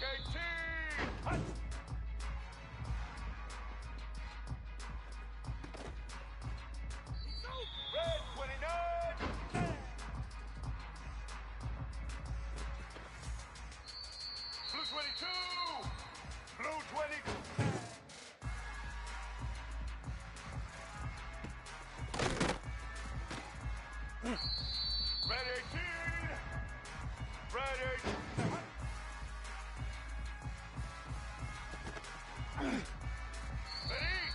18. Hut. Red 29. Blue 22. Blue 20. Red 18. Red 18. Ready?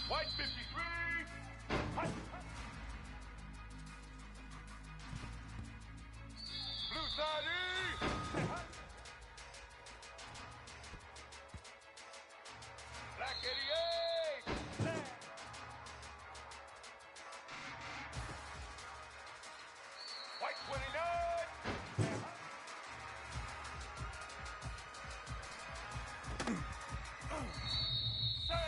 White 53. Blue 30. Black 88. White 29. Set.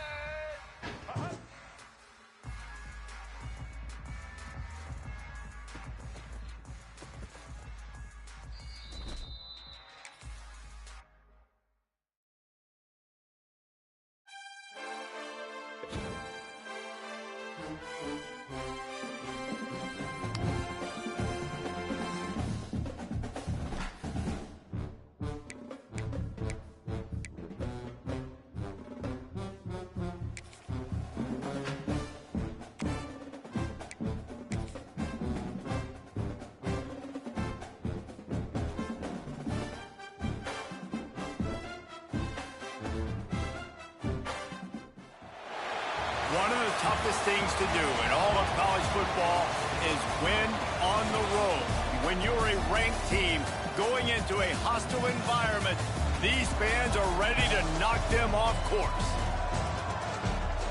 One of the toughest things to do in all of college football is win on the road. When you're a ranked team going into a hostile environment, these fans are ready to knock them off course.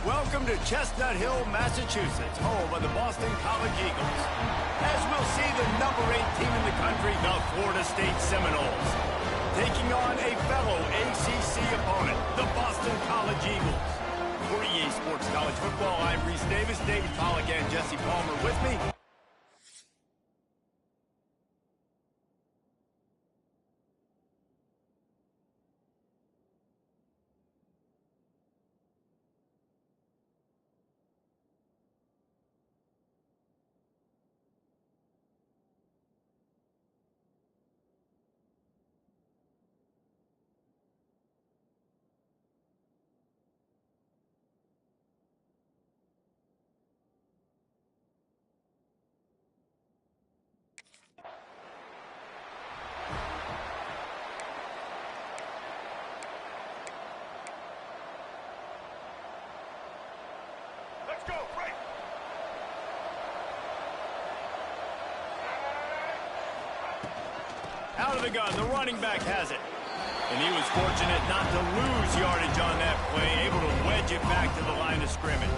Welcome to Chestnut Hill, Massachusetts, home of the Boston College Eagles. As we'll see the number 8 team in the country, the Florida State Seminoles, taking on a fellow ACC opponent, the Boston College Eagles. For EA Sports College Football, I'm Reese Davis, David Pollack, and Jesse Palmer with me. Let's go, break! Out of the gun, the running back has it. And he was fortunate not to lose yardage on that play, able to wedge it back to the line of scrimmage.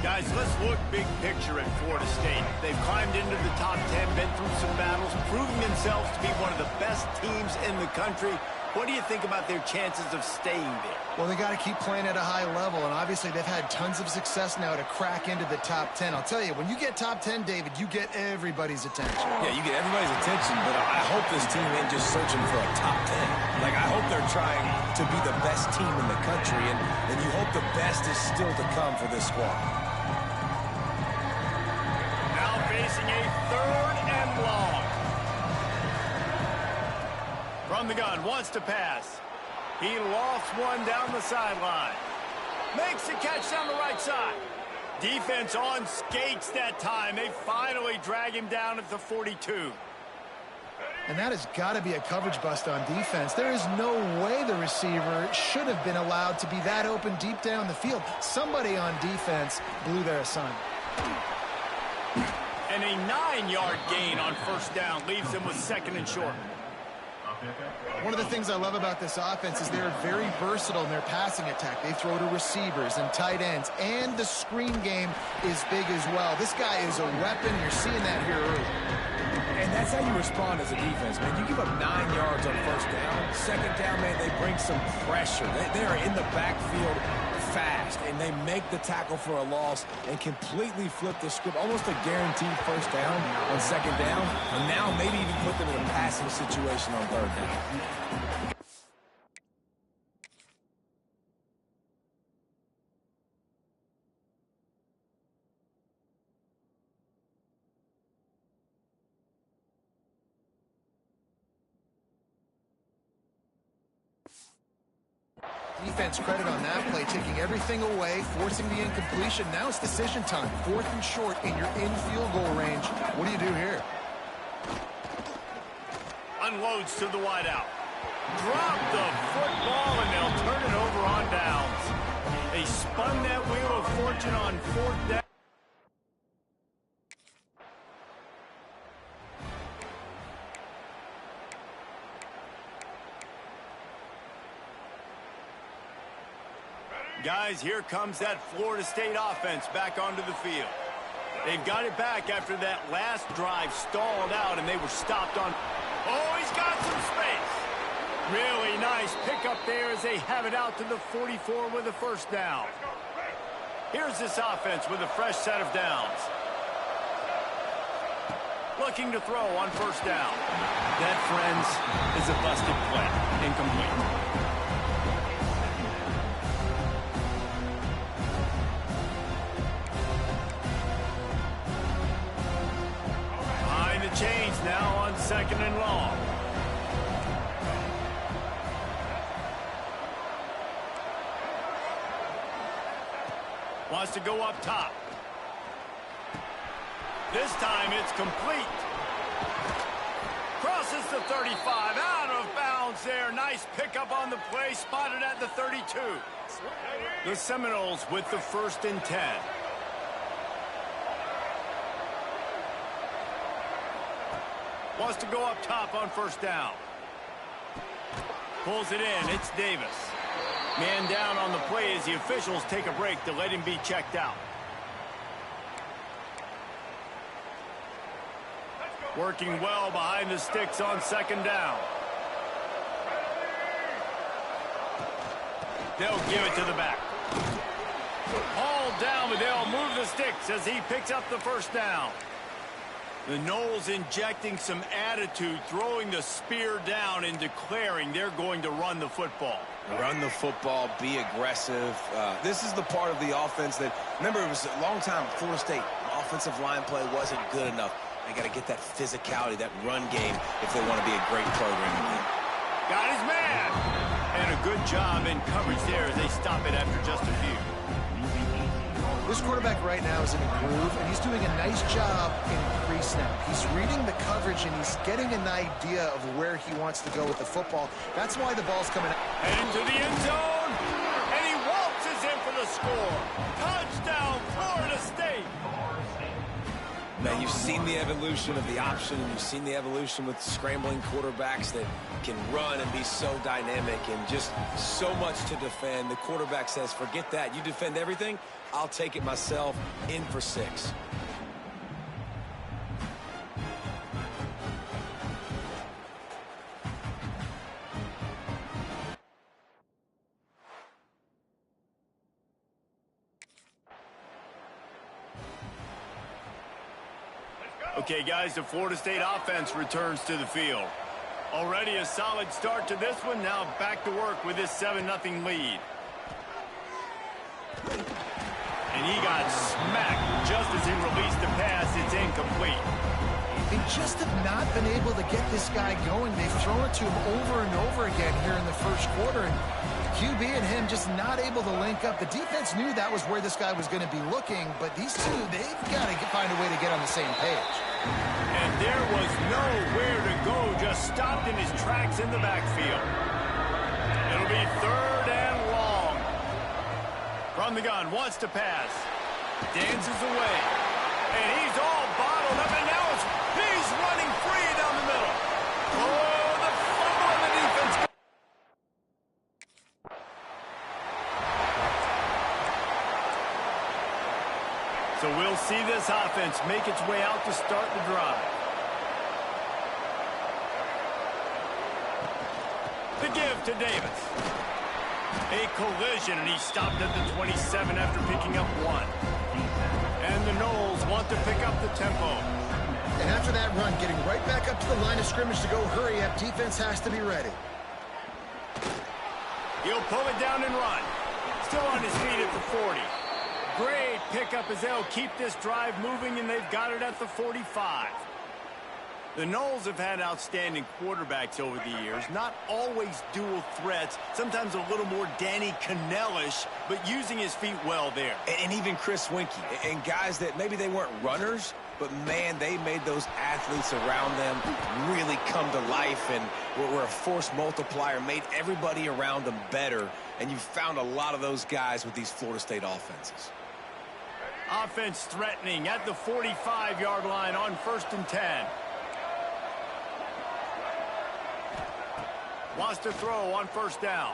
Guys, let's look big picture at Florida State. They've climbed into the top 10, been through some battles, proving themselves to be one of the best teams in the country. What do you think about their chances of staying there? Well, they got to keep playing at a high level, and obviously they've had tons of success now to crack into the top 10. I'll tell you, when you get top 10, David, you get everybody's attention. Yeah, you get everybody's attention, but I hope this team ain't just searching for a top 10. Like, I hope they're trying to be the best team in the country, and you hope the best is still to come for this squad. Now facing a 3rd and long. From the gun, wants to pass. He lofts one down the sideline. Makes the catch down the right side. Defense on skates that time. They finally drag him down at the 42. And that has got to be a coverage bust on defense. There is no way the receiver should have been allowed to be that open deep down the field. Somebody on defense blew their assignment. And a 9-yard gain on 1st down leaves him with 2nd and short. One of the things I love about this offense is they're very versatile in their passing attack. They throw to receivers and tight ends, and the screen game is big as well. This guy is a weapon. You're seeing that here early. And that's how you respond as a defense, man. You give up 9 yards on 1st down. 2nd down, man, they bring some pressure. They are in the backfield fast, and they make the tackle for a loss and completely flip the script, almost a guaranteed first down on second down, and now maybe even put them in a passing situation on third down. Defense credit on that play, taking everything away, forcing the incompletion. Now it's decision time. 4th and short, and you're in field goal range. What do you do here? Unloads to the wideout. Drop the football, and they'll turn it over on downs. They spun that wheel of fortune on 4th down. Guys, here comes that Florida State offense back onto the field. They've got it back after that last drive stalled out, and they were stopped on... Oh, he's got some space. Really nice pickup there as they have it out to the 44 with a first down. Here's this offense with a fresh set of downs. Looking to throw on first down. That, friends, is a busted play. Incomplete. Change now on 2nd and long. Wants to go up top. This time it's complete. Crosses the 35, out of bounds there. Nice pickup on the play, spotted at the 32. The Seminoles with the 1st and 10. Wants to go up top on first down. Pulls it in. It's Davis. Man down on the play as the officials take a break to let him be checked out. Working well behind the sticks on 2nd down. They'll give it to the back. Hauled down, but they'll move the sticks as he picks up the first down. The Noles injecting some attitude, throwing the spear down and declaring they're going to run the football. Run the football, be aggressive. This is the part of the offense that, remember, it was a long time Florida State offensive line play wasn't good enough. They got to get that physicality, that run game, if they want to be a great program again. Got his man! And a good job in coverage there as they stop it after just a few. This quarterback right now is in a groove, and he's doing a nice job in pre-snap. He's reading the coverage, and he's getting an idea of where he wants to go with the football. That's why the ball's coming out. And into the end zone, and he waltzes in for the score. Touchdown, Florida State! Now, you've seen the evolution of the option, and you've seen the evolution with scrambling quarterbacks that can run and be so dynamic and just so much to defend. The quarterback says, forget that. You defend everything, I'll take it myself. In for 6. Okay, guys, the Florida State offense returns to the field. Already a solid start to this one. Now back to work with this 7-0 lead. And he got smacked just as he released the pass. It's incomplete. They just have not been able to get this guy going. They've thrown it to him over and over again here in the first quarter. And QB and him just not able to link up. The defense knew that was where this guy was going to be looking, but these two, they've got to find a way to get on the same page. And there was nowhere to go, just stopped in his tracks in the backfield. It'll be 3rd and long. From the gun, wants to pass. Dances away. And he's all bottled up, and now he's running free down the middle. Oh, the fumble on the defense. So we'll see this offense make its way out to start the drive. The give to Davis. A collision, and he stopped at the 27 after picking up 1. And the Knowles want to pick up the tempo. And after that run, getting right back up to the line of scrimmage to go hurry up, defense has to be ready. He'll pull it down and run. Still on his feet at the 40. Great pickup as they'll keep this drive moving, and they've got it at the 45. The Knowles have had outstanding quarterbacks over the years. Not always dual threats. Sometimes a little more Danny Cannell-ish, but using his feet well there. And even Chris Winkie. And guys that maybe they weren't runners, but, man, they made those athletes around them really come to life and were a force multiplier, made everybody around them better. And you found a lot of those guys with these Florida State offenses. Offense threatening at the 45-yard line on 1st and 10. Wants to throw on 1st down.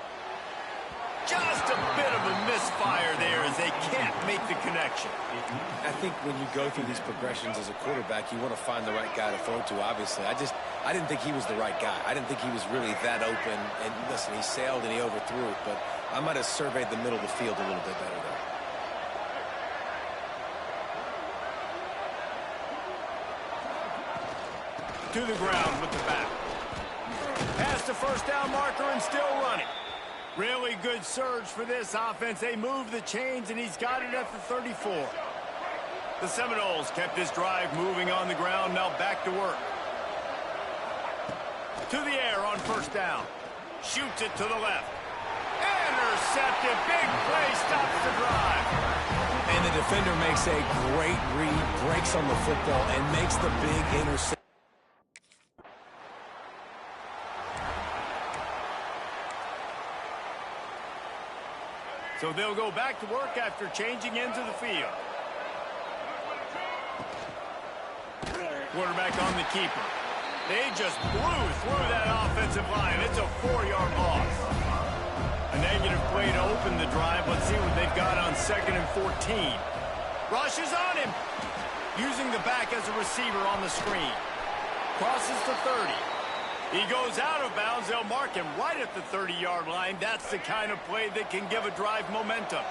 Just a bit of a misfire there as they can't make the connection. I think when you go through these progressions as a quarterback, you want to find the right guy to throw to, obviously. I didn't think he was the right guy. I didn't think he was really that open. And listen, he sailed and he overthrew it, but I might have surveyed the middle of the field a little bit better there. To the ground with the back. Past the 1st down marker and still running. Really good surge for this offense. They move the chains, and he's got it at the 34. The Seminoles kept this drive moving on the ground. Now back to work. To the air on 1st down. Shoots it to the left. Intercepted. Big play stops the drive. And the defender makes a great read, breaks on the football, and makes the big interception. So they'll go back to work after changing into the field. Quarterback on the keeper. They just blew through that offensive line. It's a 4-yard loss. A negative play to open the drive. Let's see what they've got on 2nd and 14. Rushes on him. Using the back as a receiver on the screen. Crosses the 30. He goes out of bounds. They'll mark him right at the 30-yard line. That's the kind of play that can give a drive momentum.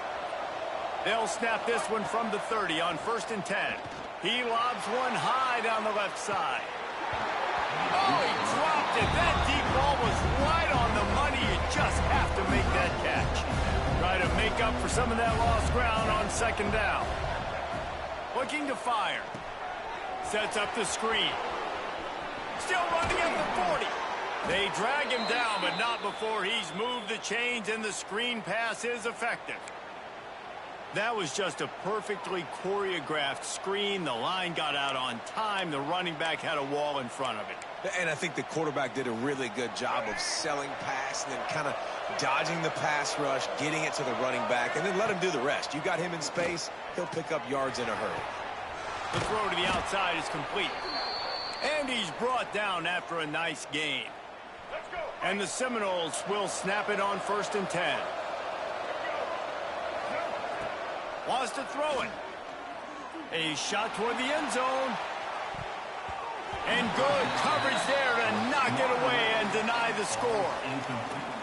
They'll snap this one from the 30 on 1st and 10. He lobs one high down the left side. Oh, he dropped it. That deep ball was right on the money. You just have to make that catch. Try to make up for some of that lost ground on 2nd down. Looking to fire. Sets up the screen. Still running at the 40. They drag him down, but not before he's moved the chains, and the screen pass is effective. That was just a perfectly choreographed screen. The line got out on time. The running back had a wall in front of it. And I think the quarterback did a really good job of selling pass and then kind of dodging the pass rush, getting it to the running back, and then let him do the rest. You got him in space, he'll pick up yards in a hurry. The throw to the outside is complete. And he's brought down after a nice gain. And the Seminoles will snap it on 1st and 10. Wants to throw it. A shot toward the end zone. And good coverage there to knock it away and deny the score.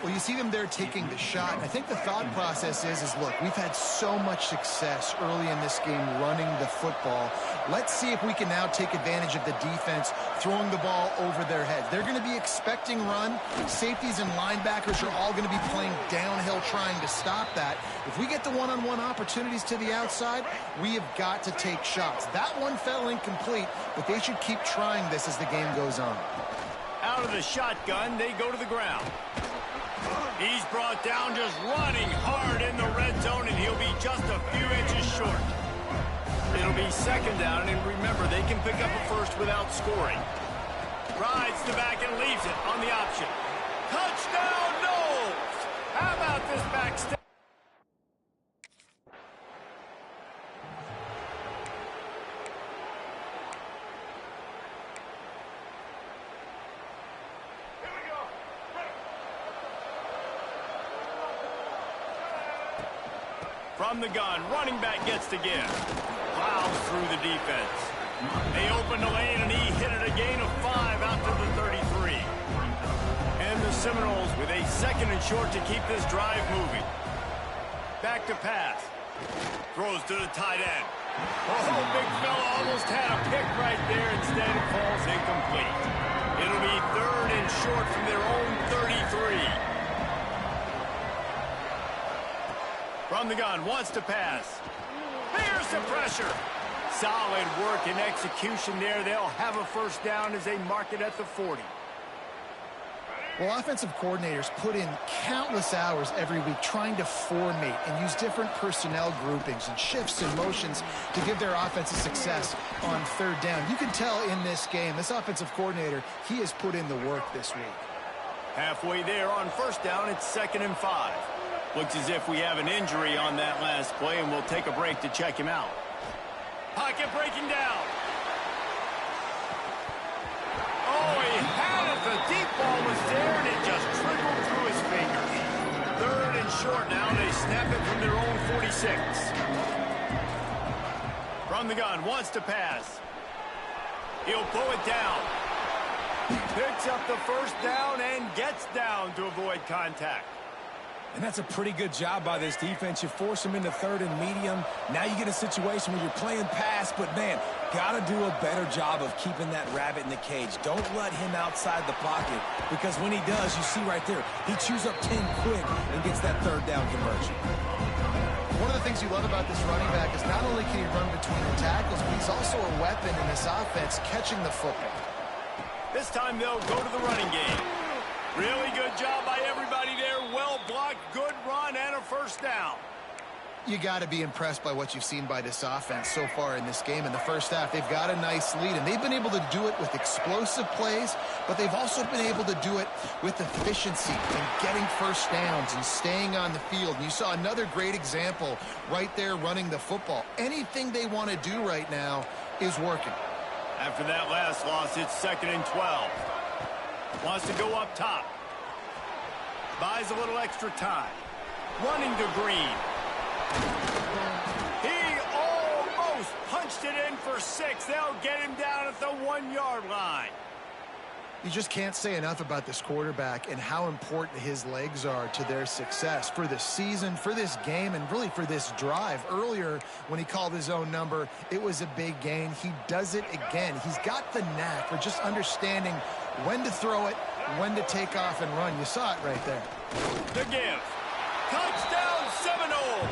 Well, you see them there taking the shot. I think the thought process is look, we've had so much success early in this game running the football. Let's see if we can now take advantage of the defense throwing the ball over their heads. They're going to be expecting run. Safeties and linebackers are all going to be playing downhill trying to stop that. If we get the one-on-one opportunities to the outside, we have got to take shots. That one fell incomplete, but they should keep trying this as the game goes on. Out of the shotgun, they go to the ground. He's brought down just running hard in the red zone, and he'll be just a few inches short. It'll be 2nd down, and remember, they can pick up a first without scoring. Rides the back and leaves it on the option. Touchdown, Knowles! How about this back step? From the gun, running back gets to give. Plows through the defense. They open the lane, and he hit it a gain of 5 out to the 33. And the Seminoles with a 2nd and short to keep this drive moving. Back to pass. Throws to the tight end. Oh, big fella almost had a pick right there. Instead, it falls incomplete. It'll be 3rd and short from their own 33. From the gun, wants to pass. There's the pressure. Solid work and execution there. They'll have a 1st down as they mark it at the 40. Well, offensive coordinators put in countless hours every week trying to formate and use different personnel groupings and shifts and motions to give their offensive success on 3rd down. You can tell in this game, this offensive coordinator, he has put in the work this week. Halfway there on 1st down, it's 2nd and 5. Looks as if we have an injury on that last play, and we'll take a break to check him out. Pocket breaking down. Oh, he had it. The deep ball was there, and it just trickled through his fingers. 3rd and short now. They snap it from their own 46. From the gun, wants to pass. He'll pull it down. Picks up the 1st down and gets down to avoid contact. And that's a pretty good job by this defense. You force them into 3rd and medium. Now you get a situation where you're playing pass, but, man, got to do a better job of keeping that rabbit in the cage. Don't let him outside the pocket, because when he does, you see right there, he chews up 10 quick and gets that 3rd down conversion. One of the things you love about this running back is not only can he run between the tackles, but he's also a weapon in this offense catching the football. This time they'll go to the running game. Really good job by everybody there. Well blocked, good run, and a 1st down. You got to be impressed by what you've seen by this offense so far in this game. In the 1st half, they've got a nice lead, and they've been able to do it with explosive plays, but they've also been able to do it with efficiency and getting 1st downs and staying on the field. And you saw another great example right there running the football. Anything they want to do right now is working. After that last loss, it's 2nd and 12. Wants to go up top. Buys a little extra time. Running to Green. He almost punched it in for 6. They'll get him down at the 1-yard line. You just can't say enough about this quarterback and how important his legs are to their success for the season, for this game, and really for this drive. Earlier, when he called his own number, it was a big gain. He does it again. He's got the knack for just understanding when to throw it, when to take off and run. You saw it right there. The give. Touchdown Seminoles.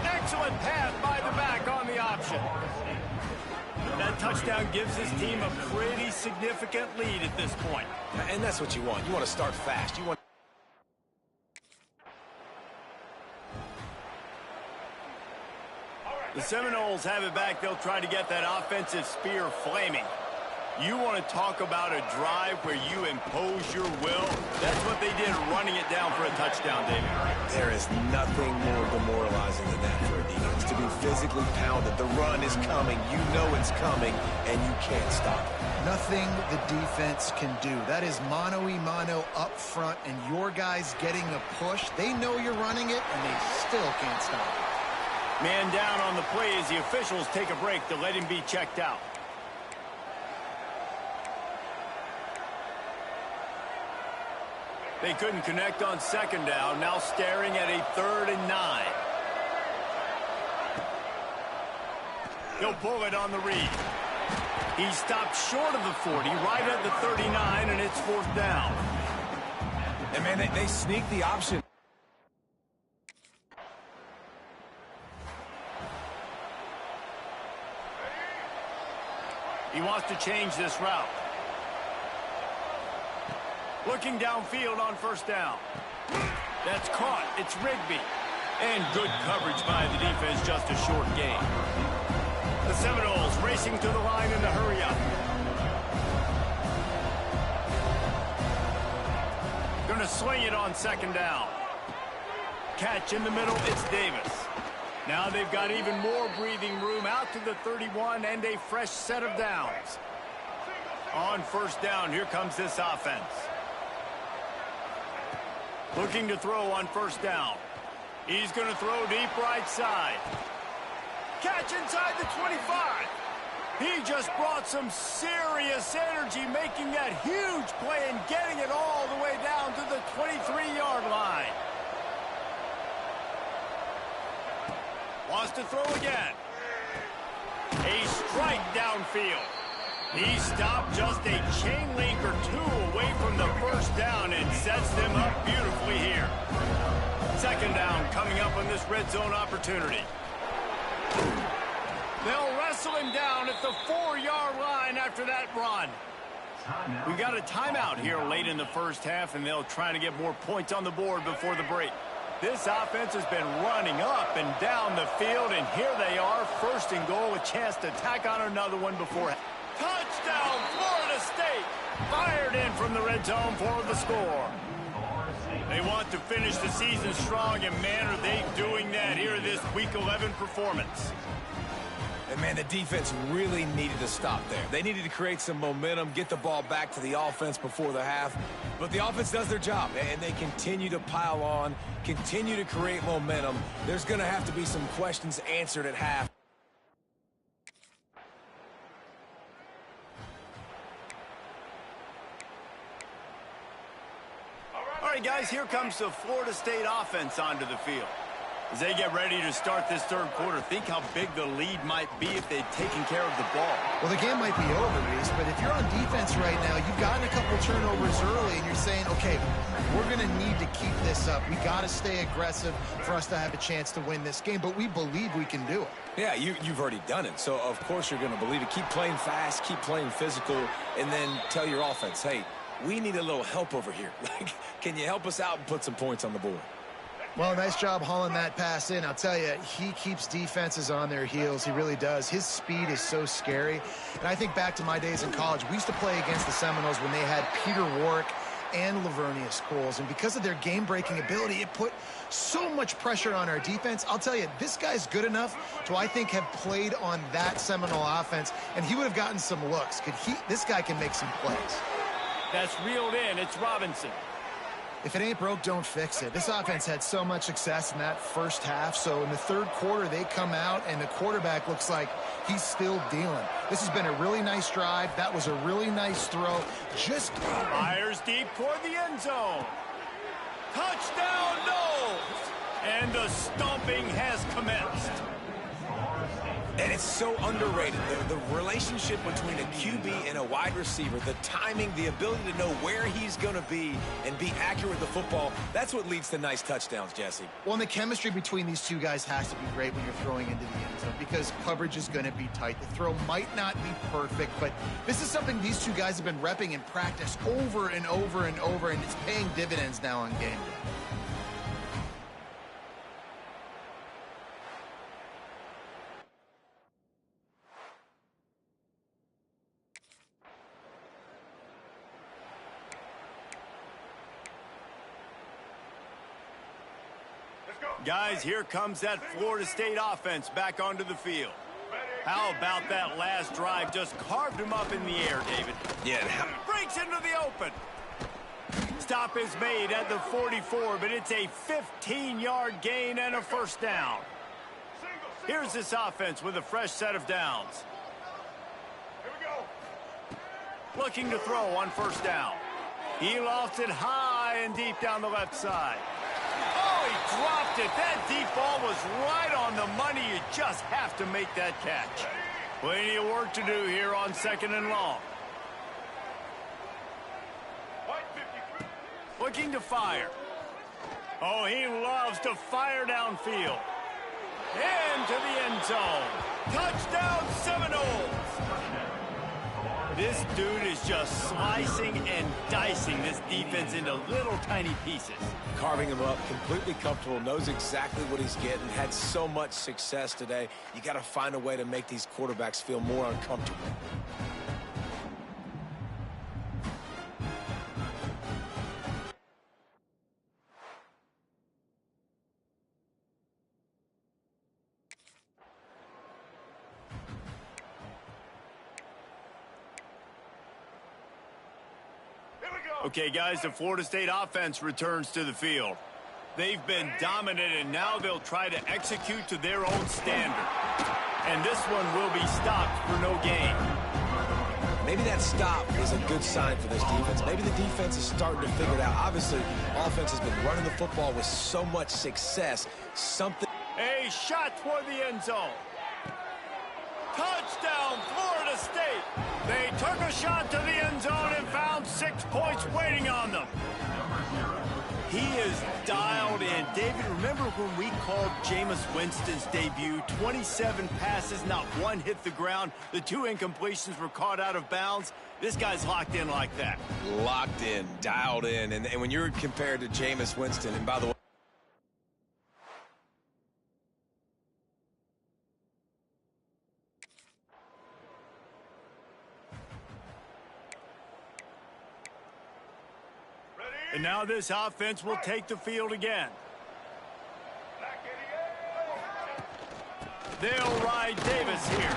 Excellent pass by the back on the option. That touchdown gives his team a pretty significant lead at this point. And that's what you want. You want to start fast. You want. The Seminoles have it back. They'll try to get that offensive spear flaming. You want to talk about a drive where you impose your will? That's what they did, running it down for a touchdown, David. There is nothing more demoralizing than that for a defense. To be physically pounded. The run is coming. You know it's coming, and you can't stop it. Nothing the defense can do. That is mano-a-mano up front, and your guys getting a push. They know you're running it, and they still can't stop it. Man down on the play as the officials take a break to let him be checked out. They couldn't connect on 2nd down, now staring at a 3rd and 9. He'll pull it on the read. He stopped short of the 40, right at the 39, and it's 4th down. And, man, they sneak the option. He wants to change this route. Looking downfield on 1st down. That's caught. It's Rigby. And good coverage by the defense, just a short gain. The Seminoles racing to the line in the hurry-up. Going to sling it on 2nd down. Catch in the middle, it's Davis. Now they've got even more breathing room out to the 31 and a fresh set of downs. On 1st down, here comes this offense. Looking to throw on 1st down. He's going to throw deep right side. Catch inside the 25. He just brought some serious energy, making that huge play and getting it all the way down to the 23-yard line. Wants to throw again. A strike downfield. He stopped just a chain link or two away from the first down and sets them up beautifully here. Second down coming up on this red zone opportunity. They'll wrestle him down at the 4-yard line after that run. We got a timeout here late in the first half, and they'll try to get more points on the board before the break. This offense has been running up and down the field, and here they are, first and goal, a chance to tack on another one before. Touchdown, Florida State! Fired in from the red zone for the score. They want to finish the season strong, and man, are they doing that here in this Week 11 performance. And man, the defense really needed to stop there. They needed to create some momentum, get the ball back to the offense before the half. But the offense does their job, and they continue to pile on, continue to create momentum. There's going to have to be some questions answered at half. All right, guys, here comes the Florida State offense onto the field. As they get ready to start this third quarter, think how big the lead might be if they'd taken care of the ball. Well, the game might be over, Reese, but if you're on defense right now, you've gotten a couple turnovers early, and you're saying, okay, we're going to need to keep this up. We got to stay aggressive for us to have a chance to win this game, but we believe we can do it. Yeah, you've already done it, so of course you're going to believe it. Keep playing fast, keep playing physical, and then tell your offense, hey, we need a little help over here. Like, can you help us out and put some points on the board? Well, nice job hauling that pass in. I'll tell you, he keeps defenses on their heels. He really does. His speed is so scary. And I think back to my days in college. We used to play against the Seminoles when they had Peter Warrick and Lavernius Coles. And because of their game-breaking ability, it put so much pressure on our defense. I'll tell you, this guy's good enough to, I think, have played on that Seminole offense, and he would have gotten some looks. This guy can make some plays. That's reeled in. It's Robinson. If it ain't broke, don't fix it. This offense had so much success in that first half, so in the third quarter, they come out, and the quarterback looks like he's still dealing. This has been a really nice drive. That was a really nice throw. Just fires deep toward the end zone. Touchdown, no! And the stomping has commenced. And it's so underrated. The relationship between a QB and a wide receiver, the timing, the ability to know where he's going to be and be accurate with the football, that's what leads to nice touchdowns, Jesse. Well, and the chemistry between these two guys has to be great when you're throwing into the end zone because coverage is going to be tight. The throw might not be perfect, but this is something these two guys have been repping in practice over and over and over, and it's paying dividends now on game day. Guys, here comes that Florida State offense back onto the field. How about that last drive? Just carved him up in the air, David. Yeah. Breaks into the open. Stop is made at the 44, but it's a 15-yard gain and a first down. Here's this offense with a fresh set of downs. Here we go. Looking to throw on first down. He lofts it high and deep down the left side. Oh, he dropped it. That deep ball was right on the money. You just have to make that catch. Plenty of work to do here on second and long. Looking to fire. Oh, he loves to fire downfield. Into the end zone. Touchdown, Seminoles. This dude is just slicing and dicing this defense into little tiny pieces. Carving him up, completely comfortable, knows exactly what he's getting, had so much success today. You got to find a way to make these quarterbacks feel more uncomfortable. Okay, guys, the Florida State offense returns to the field. They've been dominant, and now they'll try to execute to their own standard. And this one will be stopped for no gain. Maybe that stop is a good sign for this defense. Maybe the defense is starting to figure it out. Obviously, offense has been running the football with so much success. A shot toward the end zone. Touchdown, Florida State. They took a shot to the end zone and found 6 points waiting on them. He is dialed in. David, remember when we called Jameis Winston's debut? 27 passes, not one hit the ground. The 2 incompletions were caught out of bounds. This guy's locked in like that. Locked in, dialed in. And when you're compared to Jameis Winston, and by the way, and now this offense will take the field again. They'll ride Davis here.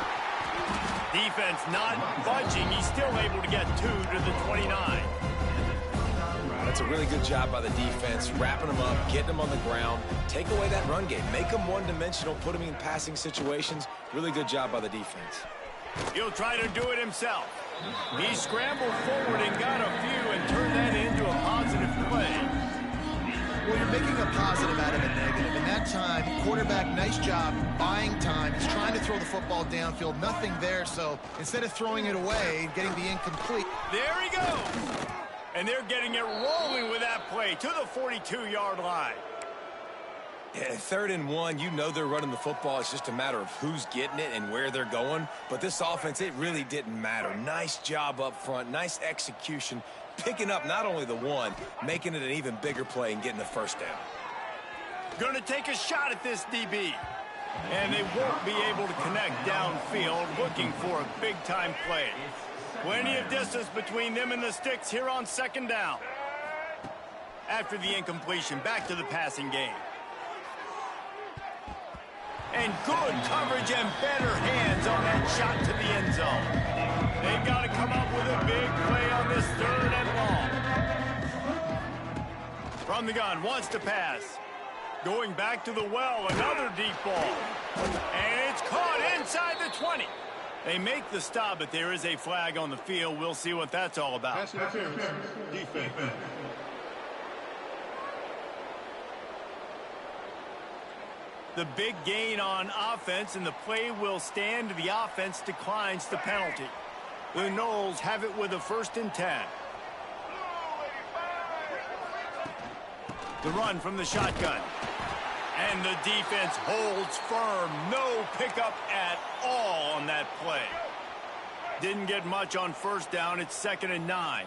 Defense not budging. He's still able to get 2 to the 29. That's a really good job by the defense, wrapping them up, getting them on the ground, take away that run game, make them one-dimensional, put them in passing situations. Really good job by the defense. He'll try to do it himself. He scrambled forward and got a few and turned that into a positive play. Well, you're making a positive out of a negative. In that time, quarterback, nice job buying time. He's trying to throw the football downfield. Nothing there, so instead of throwing it away, getting the incomplete. There he goes. And they're getting it rolling with that play to the 42-yard line. Yeah, 3rd and 1, you know they're running the football. It's just a matter of who's getting it and where they're going. But this offense, it really didn't matter. Nice job up front, nice execution, picking up not only the 1, making it an even bigger play and getting the 1st down. Going to take a shot at this DB. And they won't be able to connect downfield, looking for a big-time play. Plenty of distance between them and the sticks here on 2nd down. After the incompletion, back to the passing game. And good coverage and better hands on that shot to the end zone. They've got to come up with a big play on this 3rd and long. From the gun, wants to pass. Going back to the well, another deep ball. And it's caught inside the 20. They make the stop, but there is a flag on the field. We'll see what that's all about. Pass interference. Defense. The big gain on offense, and the play will stand. The offense declines the penalty. The Noles have it with a 1st and 10. The run from the shotgun. And the defense holds firm. No pickup at all on that play. Didn't get much on 1st down. It's 2nd and 9.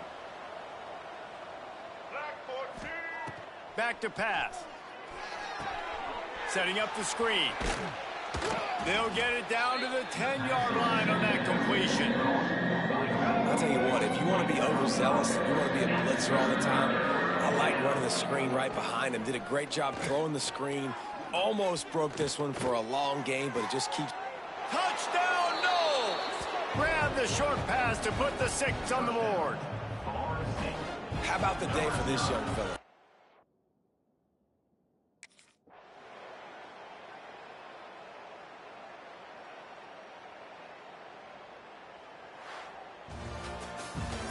Back to pass. Setting up the screen. They'll get it down to the 10-yard line on that completion. I'll tell you what, if you want to be overzealous, if you want to be a blitzer all the time, I like running the screen right behind him. Did a great job throwing the screen. Almost broke this one for a long game, but it just keeps... Touchdown, Noles! Grab the short pass to put the 6 on the board. How about the day for this young fella?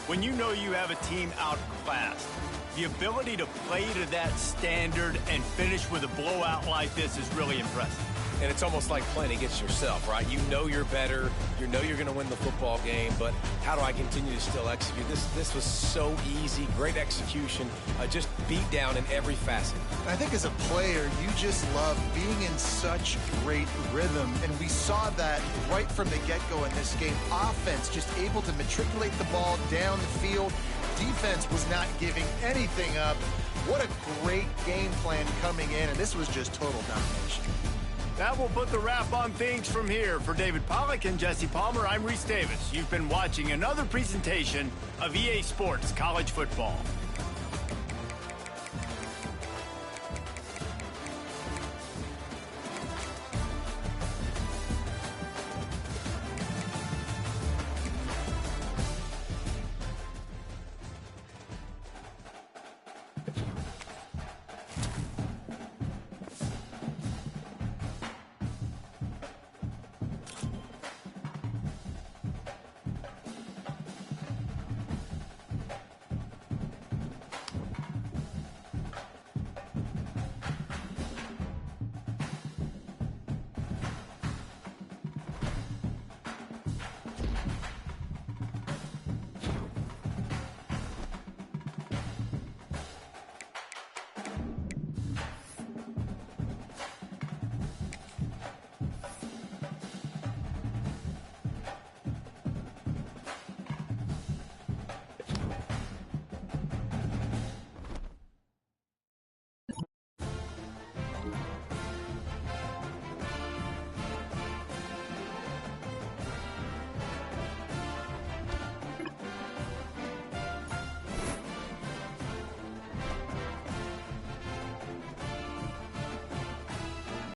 When you know you have a team outclassed, the ability to play to that standard and finish with a blowout like this is really impressive. And it's almost like playing against yourself, right? You know you're better. You know you're going to win the football game, but how do I continue to still execute? This was so easy, great execution, just beat down in every facet. I think as a player, you just love being in such great rhythm, and we saw that right from the get-go in this game. Offense just able to matriculate the ball down the field. Defense was not giving anything up. What a great game plan coming in, and this was just total domination. That will put the wrap on things from here. For David Pollack and Jesse Palmer, I'm Reese Davis. You've been watching another presentation of EA Sports College Football.